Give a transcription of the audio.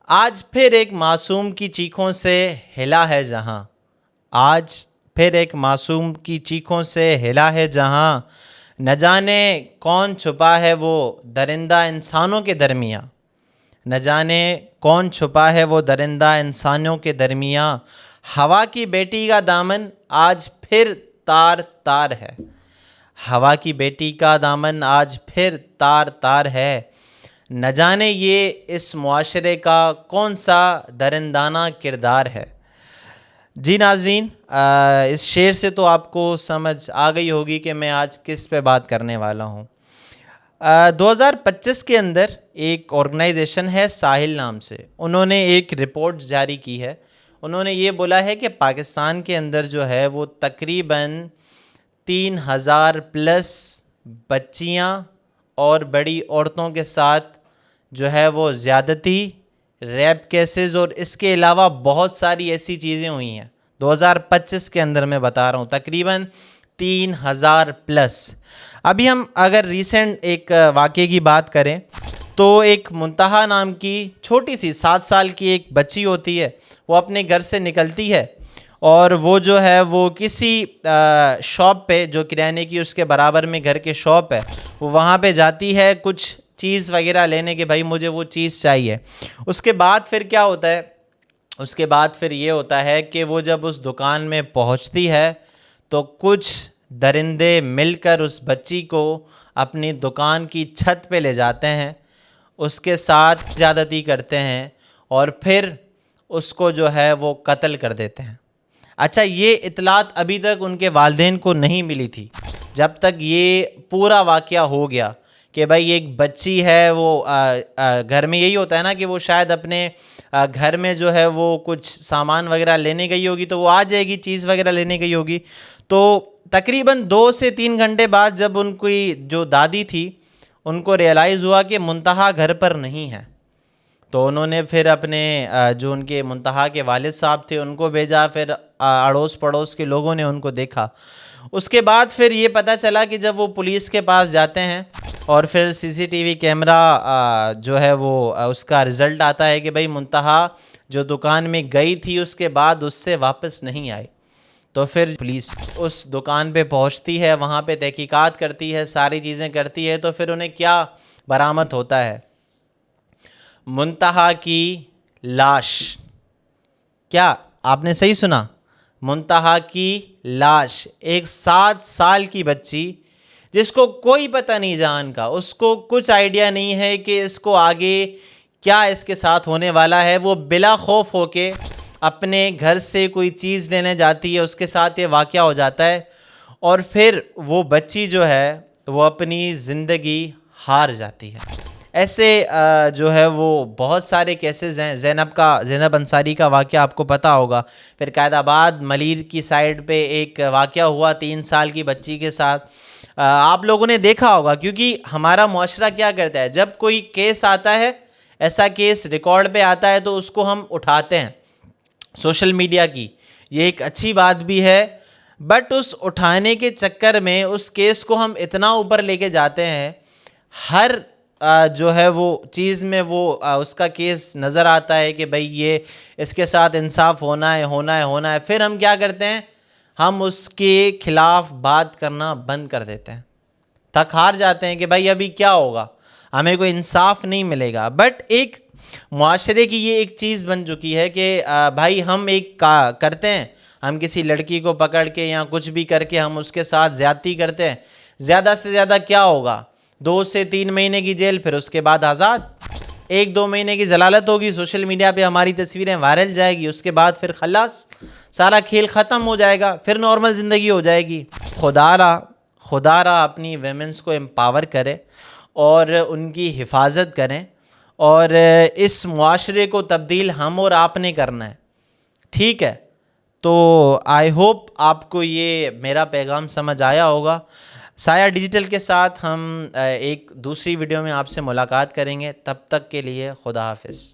آج پھر ایک معصوم کی چیخوں سے ہلا ہے جہاں، آج پھر ایک معصوم کی چیخوں سے ہلا ہے جہاں، نہ جانے کون چھپا ہے وہ درندہ انسانوں کے درمیاں، نہ جانے کون چھپا ہے وہ درندہ انسانوں کے درمیاں، ہوا کی بیٹی کا دامن آج پھر تار تار ہے، ہوا کی بیٹی کا دامن آج پھر تار تار ہے، نہ جانے یہ اس معاشرے کا کون سا درندانہ کردار ہے۔ جی ناظرین، اس شعر سے تو آپ کو سمجھ آ گئی ہوگی کہ میں آج کس پہ بات کرنے والا ہوں۔ 2025 کے اندر ایک آرگنائزیشن ہے ساحل نام سے، انہوں نے ایک رپورٹ جاری کی ہے۔ انہوں نے یہ بولا ہے کہ پاکستان کے اندر جو ہے وہ تقریباً 3000 پلس بچیاں اور بڑی عورتوں کے ساتھ جو ہے وہ زیادتی، ریپ کیسز اور اس کے علاوہ بہت ساری ایسی چیزیں ہوئی ہیں۔ 2025 کے اندر میں بتا رہا ہوں تقریباً 3000 پلس۔ ابھی ہم اگر ریسنٹ ایک واقعے کی بات کریں تو ایک منتہا نام کی چھوٹی سی 7 سال کی ایک بچی ہوتی ہے، وہ اپنے گھر سے نکلتی ہے اور وہ جو ہے وہ کسی شاپ پہ جو کرانے کی اس کے برابر میں گھر کے شاپ ہے، وہ وہاں پہ جاتی ہے کچھ چیز وغیرہ لینے کے، بھائی مجھے وہ چیز چاہیے۔ اس کے بعد پھر کیا ہوتا ہے، اس کے بعد پھر یہ ہوتا ہے کہ وہ جب اس دکان میں پہنچتی ہے تو کچھ درندے مل کر اس بچی کو اپنی دکان کی چھت پہ لے جاتے ہیں، اس کے ساتھ زیادتی کرتے ہیں اور پھر اس کو جو ہے وہ قتل کر دیتے ہیں۔ اچھا، یہ اطلاعات ابھی تک ان کے والدین کو نہیں ملی تھی جب تک یہ پورا واقعہ ہو گیا کہ بھائی ایک بچی ہے، وہ گھر میں یہی ہوتا ہے نا کہ وہ شاید اپنے گھر میں جو ہے وہ کچھ سامان وغیرہ لینے گئی ہوگی تو وہ آ جائے گی، چیز وغیرہ لینے گئی ہوگی، تو تقریباً 2 سے 3 گھنٹے بعد جب ان کی جو دادی تھی ان کو ریئلائز ہوا کہ منتہا گھر پر نہیں ہے، تو انہوں نے پھر اپنے جو ان کے منتہا کے والد صاحب تھے ان کو بھیجا، پھر اڑوس پڑوس کے لوگوں نے ان کو دیکھا۔ اس کے بعد پھر یہ پتہ چلا کہ جب وہ پولیس کے پاس جاتے ہیں اور پھر سی سی ٹی وی کیمرہ جو ہے وہ اس کا رزلٹ آتا ہے کہ بھائی منتہا جو دکان میں گئی تھی اس کے بعد اس سے واپس نہیں آئی، تو پھر پولیس اس دکان پہ پہنچتی ہے، وہاں پہ تحقیقات کرتی ہے، ساری چیزیں کرتی ہے، تو پھر انہیں کیا برآمد ہوتا ہے؟ منتہا کی لاش۔ کیا آپ نے صحیح سنا؟ منتہا کی لاش، ایک 7 سال کی بچی جس کو کوئی پتہ نہیں جان کا، اس کو کچھ آئیڈیا نہیں ہے کہ اس کو آگے کیا اس کے ساتھ ہونے والا ہے، وہ بلا خوف ہو کے اپنے گھر سے کوئی چیز لینے جاتی ہے، اس کے ساتھ یہ واقعہ ہو جاتا ہے اور پھر وہ بچی جو ہے وہ اپنی زندگی ہار جاتی ہے۔ ایسے جو ہے وہ بہت سارے کیسز ہیں۔ زینب انصاری کا واقعہ آپ کو پتہ ہوگا، پھر قائد آباد ملیر کی سائڈ پہ ایک واقعہ ہوا 3 سال کی بچی کے ساتھ، آپ لوگوں نے دیکھا ہوگا، کیونکہ ہمارا معاشرہ کیا کرتا ہے، جب کوئی کیس آتا ہے، ایسا کیس ریکارڈ پہ آتا ہے تو اس کو ہم اٹھاتے ہیں سوشل میڈیا کی، یہ ایک اچھی بات بھی ہے، بٹ اس اٹھانے کے چکر میں اس کیس کو ہم اتنا اوپر لے کے جاتے ہیں، ہر جو ہے وہ چیز میں وہ اس کا کیس نظر آتا ہے کہ بھئی یہ اس کے ساتھ انصاف ہونا ہے، پھر ہم کیا کرتے ہیں، ہم اس کے خلاف بات کرنا بند کر دیتے ہیں، تھک ہار جاتے ہیں کہ بھائی ابھی کیا ہوگا، ہمیں کوئی انصاف نہیں ملے گا۔ بٹ ایک معاشرے کی یہ ایک چیز بن چکی ہے کہ بھائی ہم ایک کرتے ہیں، ہم کسی لڑکی کو پکڑ کے یا کچھ بھی کر کے ہم اس کے ساتھ زیادتی کرتے ہیں، زیادہ سے زیادہ کیا ہوگا، 2 سے 3 مہینے کی جیل، پھر اس کے بعد آزاد، 1-2 مہینے کی ضلالت ہوگی، سوشل میڈیا پہ ہماری تصویریں وائرل جائے گی، اس کے بعد پھر خلاص، سارا کھیل ختم ہو جائے گا، پھر نارمل زندگی ہو جائے گی۔ خدا را اپنی ویمنس کو امپاور کرے اور ان کی حفاظت کریں، اور اس معاشرے کو تبدیل ہم اور آپ نے کرنا ہے، ٹھیک ہے؟ تو آئی ہوپ آپ کو یہ میرا پیغام سمجھ آیا ہوگا۔ سایہ ڈیجیٹل کے ساتھ ہم ایک دوسری ویڈیو میں آپ سے ملاقات کریں گے، تب تک کے لیے خدا حافظ۔